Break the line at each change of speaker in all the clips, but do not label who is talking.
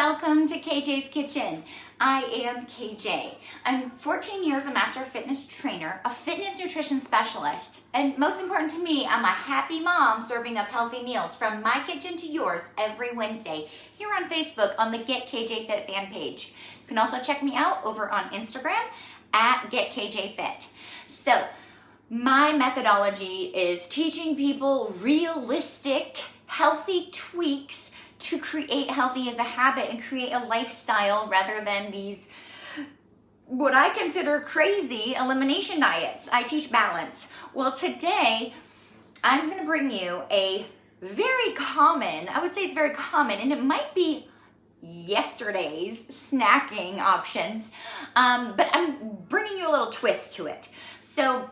welcome to KJ's Kitchen. I am KJ. I'm 14 years a master fitness trainer, a fitness nutrition specialist, and most important to me, I'm a happy mom serving up healthy meals from my kitchen to yours every Wednesday here on Facebook on the Get KJ Fit fan page. You can also check me out over on Instagram at Get KJ Fit. So, my methodology is teaching people realistic, healthy tweaks to create healthy as a habit and create a lifestyle rather than these, what I consider crazy elimination diets. I teach balance. Well, today I'm going to bring you a very common, I would say it's very common, and it might be yesterday's snacking options, but I'm bringing you a little twist to it. So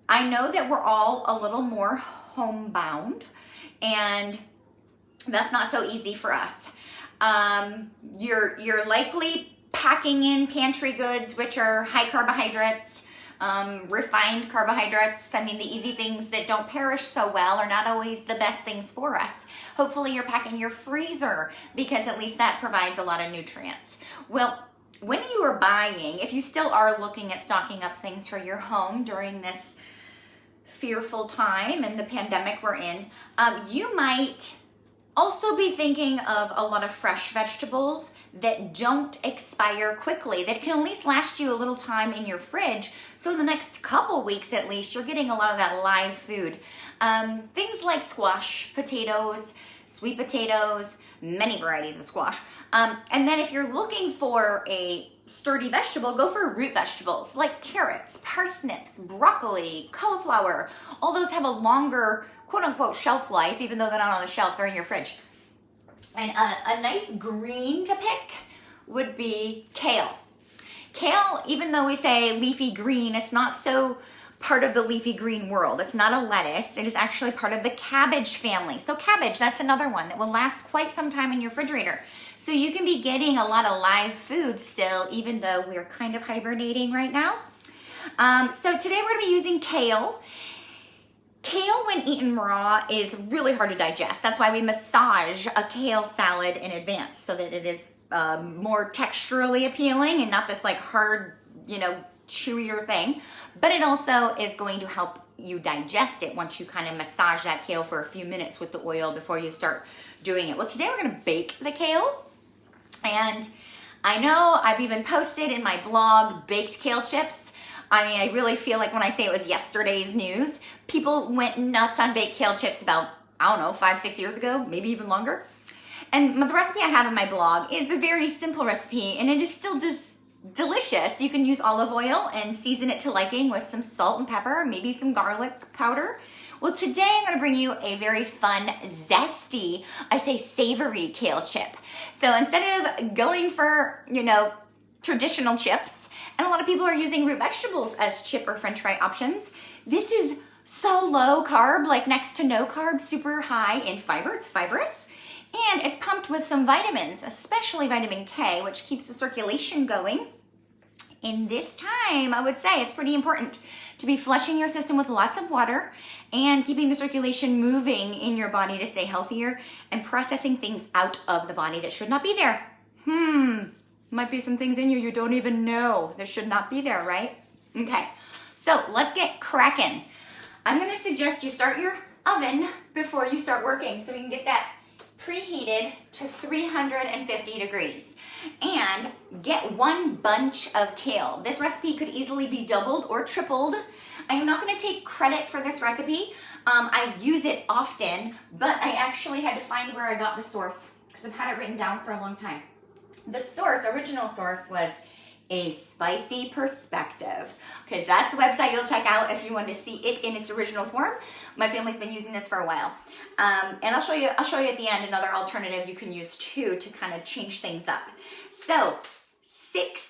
I know that we're all a little more homebound, and that's not so easy for us. You're likely packing in pantry goods, which are high carbohydrates, refined carbohydrates. I mean, the easy things that don't perish so well are not always the best things for us. Hopefully you're packing your freezer because at least that provides a lot of nutrients. Well, when you are buying, if you still are looking at stocking up things for your home during this fearful time and the pandemic we're in, you might also be thinking of a lot of fresh vegetables that don't expire quickly, that can at least last you a little time in your fridge. So in the next couple weeks at least, you're getting a lot of that live food. Things like squash, potatoes, sweet potatoes, many varieties of squash. And then if you're looking for a sturdy vegetable, go for root vegetables like carrots, parsnips, broccoli, cauliflower. All those have a longer quote unquote shelf life, even though they're not on the shelf, they're in your fridge. And a nice green to pick would be kale. Kale, even though we say leafy green, it's not so part of the leafy green world. It's not a lettuce. It is actually part of the cabbage family. So cabbage, that's another one that will last quite some time in your refrigerator. So you can be getting a lot of live food still, even though we're kind of hibernating right now. So today we're going to be using kale. Kale, when eaten raw, is really hard to digest. That's why we massage a kale salad in advance so that it is more texturally appealing and not this like hard, chewier thing. But it also is going to help you digest it once you kind of massage that kale for a few minutes with the oil before you start doing it. Well, today we're going to bake the kale. And I know I've even posted in my blog baked kale chips. I mean, I really feel like when I say it was yesterday's news, people went nuts on baked kale chips about, 5-6 years ago, maybe even longer. And the recipe I have in my blog is a very simple recipe, and it is still just delicious. You can use olive oil and season it to liking with some salt and pepper, maybe some garlic powder. Well, today I'm going to bring you a very fun, zesty, I say savory kale chip. So instead of going for, traditional chips, and a lot of people are using root vegetables as chip or french fry options, this is so low carb, like next to no carb, super high in fiber. It's fibrous. And it's pumped with some vitamins, especially vitamin K, which keeps the circulation going. In this time, I would say it's pretty important to be flushing your system with lots of water and keeping the circulation moving in your body to stay healthier and processing things out of the body that should not be there. Might be some things in you don't even know that should not be there, right? Okay, so let's get cracking. I'm gonna suggest you start your oven before you start working so we can get that preheated to 350 degrees. And get one bunch of kale. This recipe could easily be doubled or tripled. I am not going to take credit for this recipe. I use it often, but I actually had to find where I got the source because I've had it written down for a long time. The original source was A Spicy Perspective. Okay, so that's the website you'll check out if you want to see it in its original form. My family's been using this for a while. And I'll show you at the end another alternative you can use too to kind of change things up. So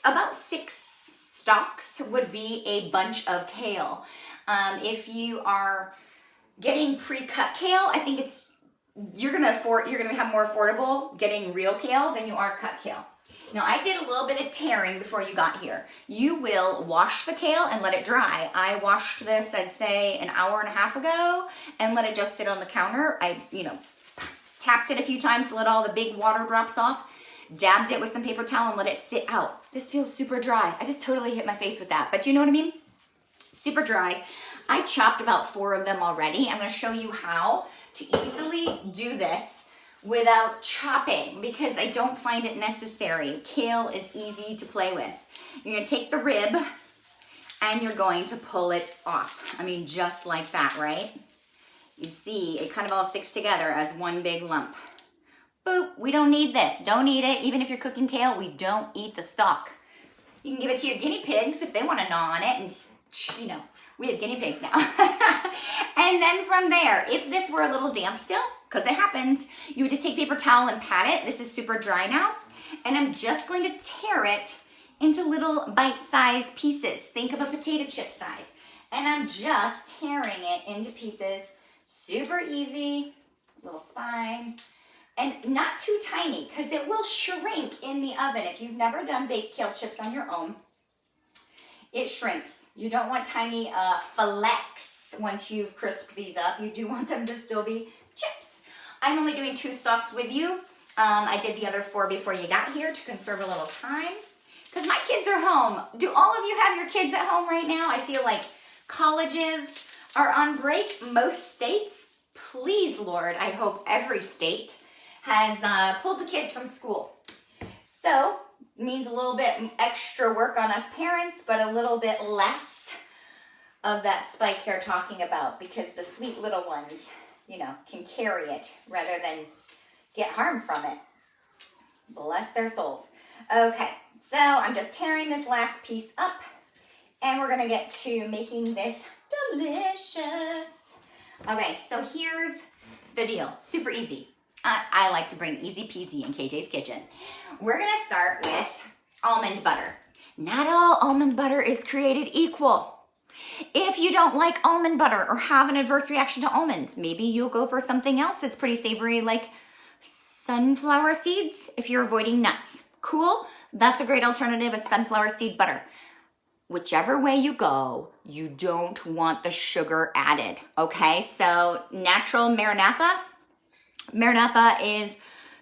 about six stalks would be a bunch of kale. If you are getting pre-cut kale, I think you're gonna have more affordable getting real kale than you are cut kale. Now, I did a little bit of tearing before you got here. You will wash the kale and let it dry. I washed this, I'd say, an hour and a half ago and let it just sit on the counter. I, tapped it a few times to let all the big water drops off. dabbed it with some paper towel and let it sit out. This feels super dry. I just totally hit my face with that, but you know what I mean? Super dry. I chopped about 4 of them already. I'm gonna show you how to easily do this without chopping because I don't find it necessary. Kale is easy to play with. You're gonna take the rib and you're going to pull it off. I mean, just like that, right? You see, it kind of all sticks together as one big lump. Boop, we don't need this. Don't eat it. Even if you're cooking kale, we don't eat the stalk. You can give it to your guinea pigs if they want to gnaw on it, and you know, we have guinea pigs now. And then from there, if this were a little damp still, because it happens, you would just take paper towel and pat it. This is super dry now. And I'm just going to tear it into little bite-sized pieces. Think of a potato chip size. And I'm just tearing it into pieces. Super easy, little spine. And not too tiny, because it will shrink in the oven. If you've never done baked kale chips on your own, it shrinks. You don't want tiny fillets once you've crisped these up. You do want them to still be chips. I'm only doing 2 stalks with you. I did the other 4 before you got here to conserve a little time. Because my kids are home. Do all of you have your kids at home right now? I feel like colleges are on break. Most states, please, Lord, I hope every state has pulled the kids from school. So, it means a little bit extra work on us parents, but a little bit less of that spike they're talking about because the sweet little ones, you know, can carry it rather than get harmed from it. Bless their souls. Okay, so I'm just tearing this last piece up and we're gonna get to making this delicious. Okay, so here's the deal. Super easy. I like to bring easy peasy in KJ's kitchen. We're gonna start with almond butter. Not all almond butter is created equal. If you don't like almond butter or have an adverse reaction to almonds, maybe you'll go for something else that's pretty savory like sunflower seeds if you're avoiding nuts. Cool, that's a great alternative, is sunflower seed butter. Whichever way you go, you don't want the sugar added, okay? So natural Maranatha is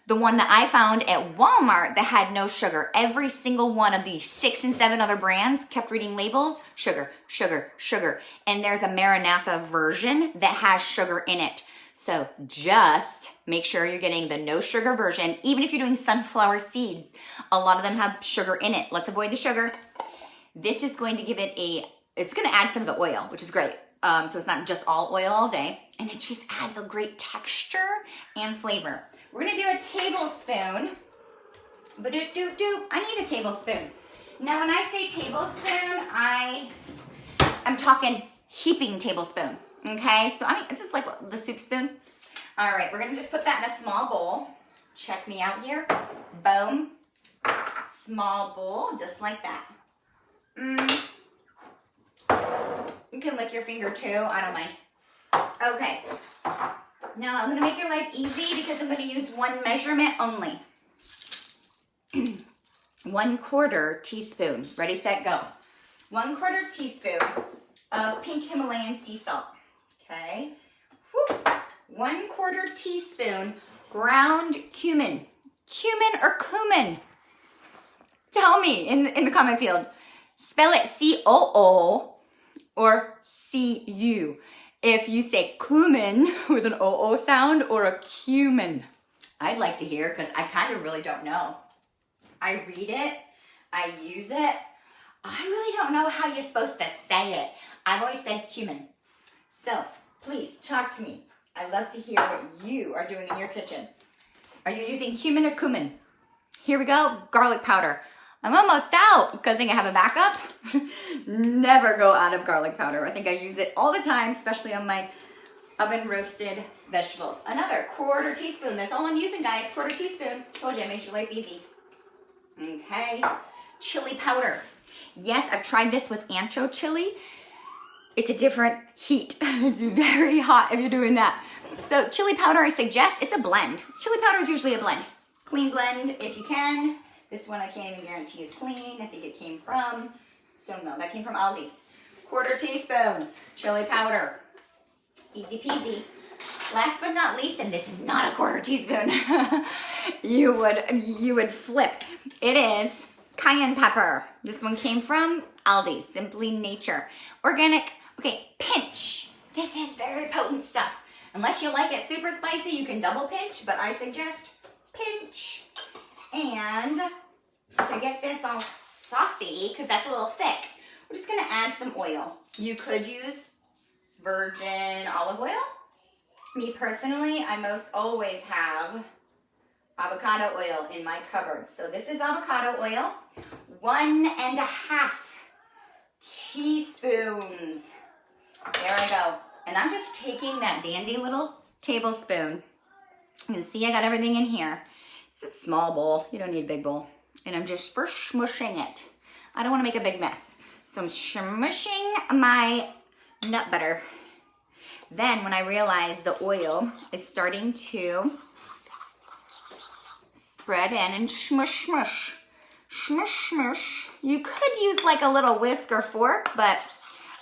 the one that I found at Walmart that had no sugar. Every single one of these 6 and 7 other brands kept reading labels, sugar, sugar, sugar. And there's a Maranatha version that has sugar in it. So just make sure you're getting the no sugar version. Even if you're doing sunflower seeds, a lot of them have sugar in it. Let's avoid the sugar. This is going to give it it's gonna add some of the oil, which is great. So it's not just all oil all day. And it just adds a great texture and flavor. We're gonna do a tablespoon. I need a tablespoon. Now when I say tablespoon, I'm talking heaping tablespoon, okay? So I mean, this is like the soup spoon. All right, we're gonna just put that in a small bowl. Check me out here. Boom. Small bowl, just like that. You can lick your finger too, I don't mind. Okay, now I'm gonna make your life easy because I'm gonna use one measurement only. 1/4 teaspoon, ready, set, go. 1/4 teaspoon of pink Himalayan sea salt, okay? 1/4 teaspoon ground cumin. Cumin or cumin? Tell me in the comment field. Spell it C-O-O or C-U. If you say cumin with an O-O sound or a cumin. I'd like to hear because I kind of really don't know. I read it, I use it. I really don't know how you're supposed to say it. I've always said cumin. So please talk to me. I love to hear what you are doing in your kitchen. Are you using cumin or cumin? Here we go, garlic powder. I'm almost out. Good thing I have a backup. Never go out of garlic powder. I think I use it all the time, especially on my oven roasted vegetables. Another 1/4 teaspoon. That's all I'm using, guys. 1/4 teaspoon. Told you I made your life easy. Okay. Chili powder. Yes, I've tried this with ancho chili. It's a different heat. It's very hot if you're doing that. So chili powder, I suggest, it's a blend. Chili powder is usually a blend. Clean blend if you can. This one I can't even guarantee is clean. I think it came from, don't know, that came from Aldi's. 1/4 teaspoon chili powder. Easy peasy. Last but not least, and this is not a quarter teaspoon, you would flip. It is cayenne pepper. This one came from Aldi, Simply Nature. Organic, okay, pinch. This is very potent stuff. Unless you like it super spicy, you can double pinch, but I suggest pinch. And to get this all saucy, because that's a little thick, we're just gonna add some oil. You could use virgin olive oil. Me personally, I most always have avocado oil in my cupboard. So this is avocado oil, 1.5 teaspoons. There I go. And I'm just taking that dandy little tablespoon. You can see I got everything in here. It's a small bowl. You don't need a big bowl. And I'm just first smushing it. I don't want to make a big mess. So I'm smushing my nut butter. Then when I realize the oil is starting to spread in and smush, smush, smush, smush. You could use like a little whisk or fork, but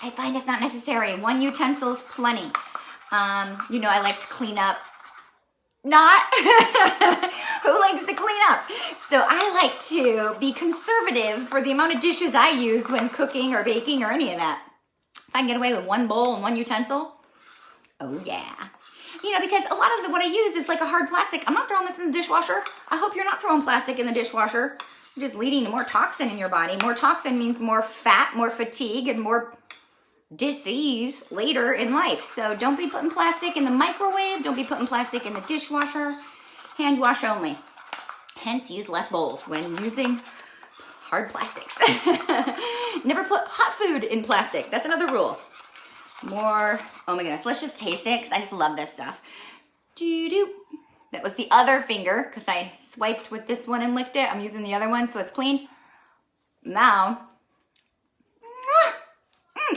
I find it's not necessary. One utensil's plenty. You know, I like to clean up. Not who likes to clean up? So I like to be conservative for the amount of dishes I use when cooking or baking or any of that. If I can get away with one bowl and one utensil, oh yeah. You know, because a lot of what I use is like a hard plastic. I'm not throwing this in the dishwasher. I hope you're not throwing plastic in the dishwasher. You're just leading to more toxin in your body. More toxin means more fat, more fatigue, and more disease later in life. So don't be putting plastic in the microwave. Don't be putting plastic in the dishwasher. Hand wash only. Hence, use less bowls when using hard plastics. Never put hot food in plastic. That's another rule. More, oh my goodness, let's just taste it because I just love this stuff. Doo-doo. That was the other finger because I swiped with this one and licked it. I'm using the other one so it's clean. Now,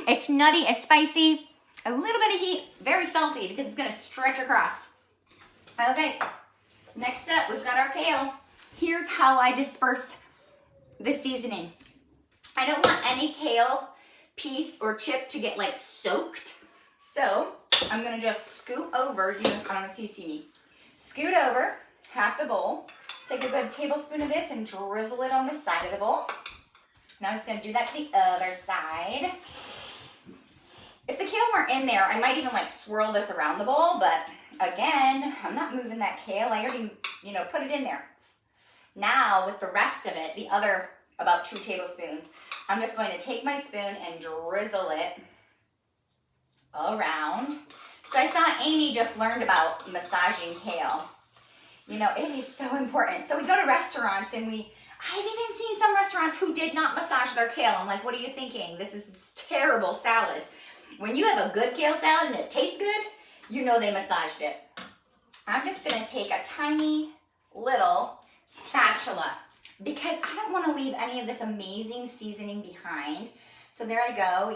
it's nutty, it's spicy, a little bit of heat, very salty because it's gonna stretch across. Okay, next up, we've got our kale. Here's how I disperse the seasoning. I don't want any kale piece or chip to get like soaked. So I'm gonna just scoop over, I don't know if you see me. Scoot over half the bowl. Take a good tablespoon of this and drizzle it on the side of the bowl. Now I'm just gonna do that to the other side. If the kale weren't in there, I might even like swirl this around the bowl, but again, I'm not moving that kale. I already, put it in there. Now with the rest of it, the other about 2 tablespoons, I'm just going to take my spoon and drizzle it around. So I saw Amy just learned about massaging kale. It is so important. So we go to restaurants and I've even seen some restaurants who did not massage their kale. I'm like, what are you thinking? This is terrible salad. When you have a good kale salad and it tastes good, they massaged it. I'm just gonna take a tiny little spatula because I don't wanna leave any of this amazing seasoning behind. So there I go,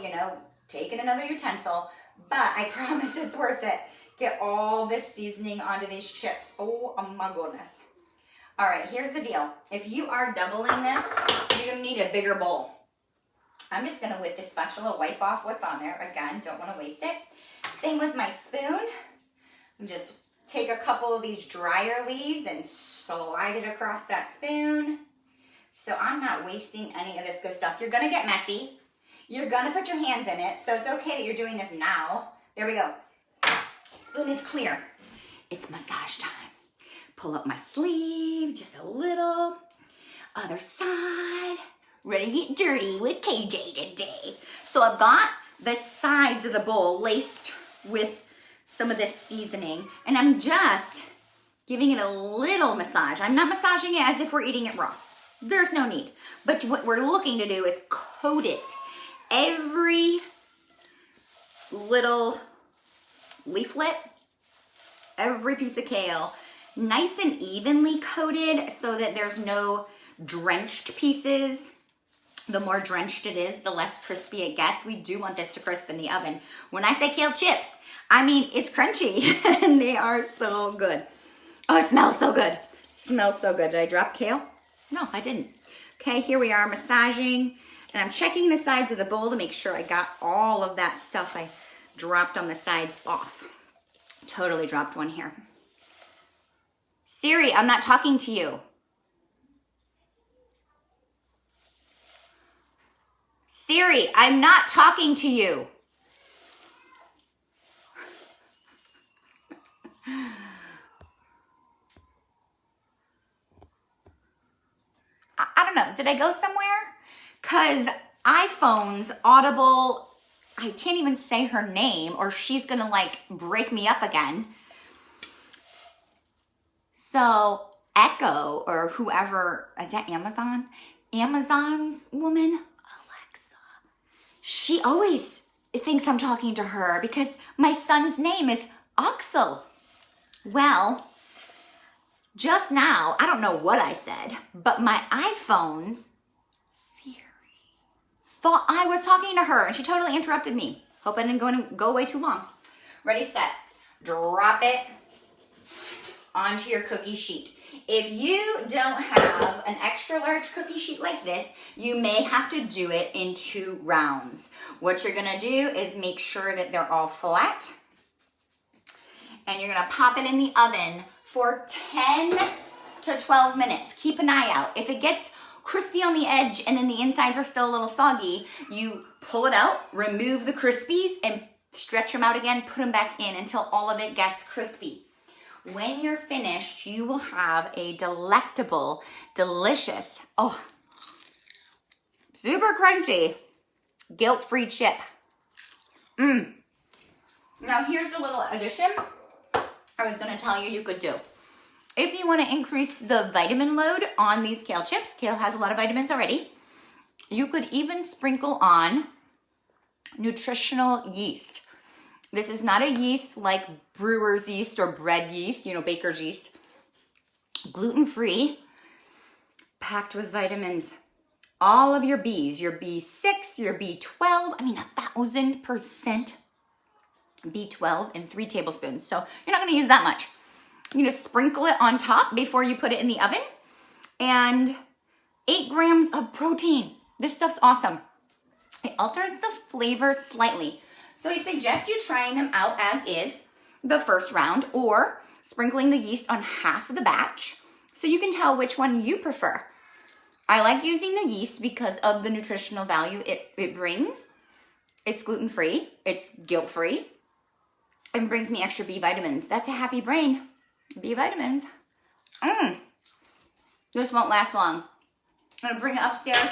taking another utensil, but I promise it's worth it. Get all this seasoning onto these chips. Oh my goodness. All right, here's the deal. If you are doubling this, you're gonna need a bigger bowl. I'm just gonna, with this spatula, wipe off what's on there. Again, don't wanna waste it. Same with my spoon. Just take a couple of these dryer leaves and slide it across that spoon. So I'm not wasting any of this good stuff. You're gonna get messy. You're gonna put your hands in it, so it's okay that you're doing this now. There we go. Spoon is clear. It's massage time. Pull up my sleeve, just a little. Other side. Ready to get dirty with KJ today. So I've got the sides of the bowl laced with some of this seasoning, and I'm just giving it a little massage. I'm not massaging it as if we're eating it raw. There's no need. But what we're looking to do is coat it. Every little leaflet, every piece of kale, nice and evenly coated so that there's no drenched pieces. The more drenched it is, the less crispy it gets. We do want this to crisp in the oven. When I say kale chips, I mean it's crunchy and they are so good. Oh, it smells so good. Smells so good. Did I drop kale? No, I didn't. Okay, here we are massaging, and I'm checking the sides of the bowl to make sure I got all of that stuff I dropped on the sides off. Totally dropped one here. Siri, I'm not talking to you. Siri, I'm not talking to you. I don't know. Did I go somewhere? Because iPhone's Audible, I can't even say her name or she's going to like break me up again. So Echo or whoever, is that Amazon? Amazon's woman, Alexa, she always thinks I'm talking to her because my son's name is Axel. Well, just now, I don't know what I said, but my iPhone's Siri thought I was talking to her and she totally interrupted me. Hope I didn't go away too long. Ready, set, drop it onto your cookie sheet. If you don't have an extra large cookie sheet like this, you may have to do it in 2 rounds. What you're gonna do is make sure that they're all flat and you're gonna pop it in the oven for 10 to 12 minutes. Keep an eye out. If it gets crispy on the edge and then the insides are still a little soggy, you pull it out, remove the crispies and stretch them out again, put them back in until all of it gets crispy. When you're finished, you will have a delectable, delicious, super crunchy, guilt-free chip. Now here's a little addition I was gonna tell you could do. If you wanna increase the vitamin load on these kale chips, kale has a lot of vitamins already, you could even sprinkle on nutritional yeast. This is not a yeast like brewer's yeast or bread yeast, baker's yeast. Gluten-free, packed with vitamins. All of your Bs, your B6, your B12, 1,000% B12 in 3 tablespoons. So you're not gonna use that much. You just sprinkle it on top before you put it in the oven. And 8 grams of protein. This stuff's awesome. It alters the flavor slightly. So I suggest you trying them out as is the first round or sprinkling the yeast on half of the batch so you can tell which one you prefer. I like using the yeast because of the nutritional value it brings. It's gluten-free, it's guilt-free, and brings me extra B vitamins. That's a happy brain. B vitamins. This won't last long. I'm gonna bring it upstairs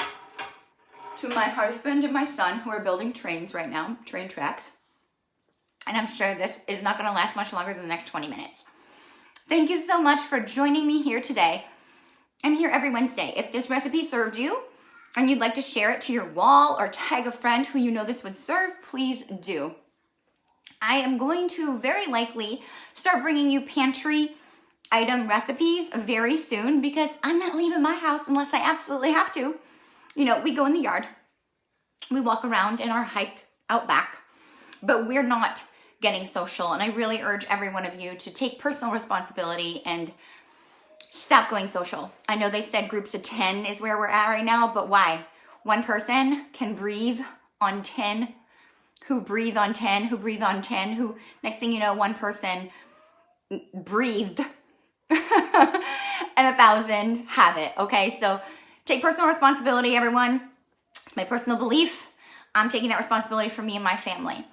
to my husband and my son who are building trains right now, train tracks. And I'm sure this is not gonna last much longer than the next 20 minutes. Thank you so much for joining me here today. I'm here every Wednesday. If this recipe served you and you'd like to share it to your wall or tag a friend who you know this would serve, please do. I am going to very likely start bringing you pantry item recipes very soon because I'm not leaving my house unless I absolutely have to. We go in the yard, we walk around in our hike out back, but we're not getting social. And I really urge every one of you to take personal responsibility and stop going social. I know they said groups of 10 is where we're at right now, but why? One person can breathe on 10, who breathe on 10, who breathe on 10, who next thing you know, one person breathed and 1,000 have it, okay? So take personal responsibility, everyone. It's my personal belief. I'm taking that responsibility for me and my family.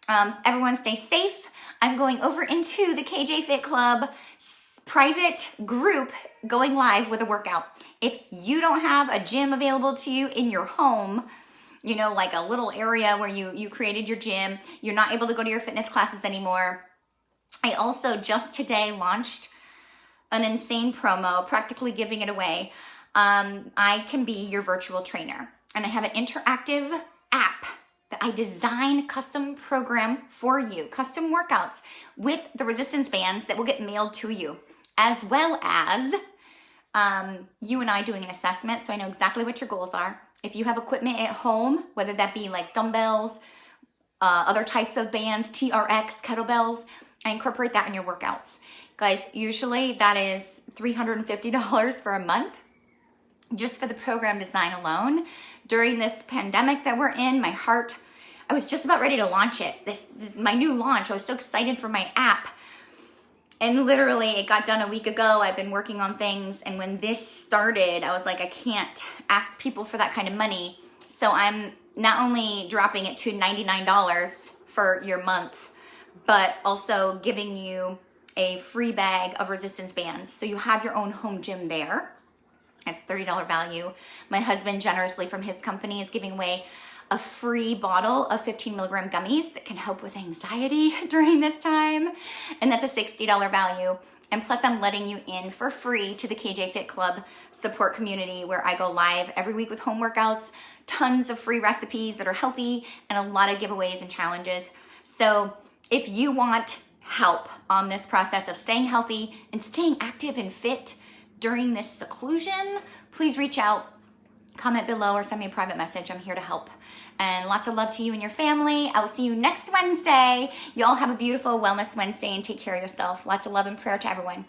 Everyone stay safe. I'm going over into the KJ Fit Club private group going live with a workout. If you don't have a gym available to you in your home, like a little area where you created your gym, you're not able to go to your fitness classes anymore. I also just today launched an insane promo, practically giving it away. I can be your virtual trainer. And I have an interactive app that I design custom program for you, custom workouts with the resistance bands that will get mailed to you, as well as you and I doing an assessment so I know exactly what your goals are. If you have equipment at home, whether that be like dumbbells, other types of bands, TRX, kettlebells, I incorporate that in your workouts. Guys, usually that is $350 for a month just for the program design alone. During this pandemic that we're in, my heart I was just about ready to launch it. This is my new launch. I was so excited for my app. And literally it got done a week ago. I've been working on things. And when this started, I was like, I can't ask people for that kind of money. So I'm not only dropping it to $99 for your month, but also giving you a free bag of resistance bands. So you have your own home gym there. It's $30 value. My husband generously from his company is giving away a free bottle of 15 milligram gummies that can help with anxiety during this time. And that's a $60 value. And plus I'm letting you in for free to the KJ Fit Club support community where I go live every week with home workouts, tons of free recipes that are healthy, and a lot of giveaways and challenges. So if you want help on this process of staying healthy and staying active and fit during this seclusion, please reach out, comment below, or send me a private message. I'm here to help. And lots of love to you and your family. I will see you next Wednesday. You all have a beautiful Wellness Wednesday and take care of yourself. Lots of love and prayer to everyone.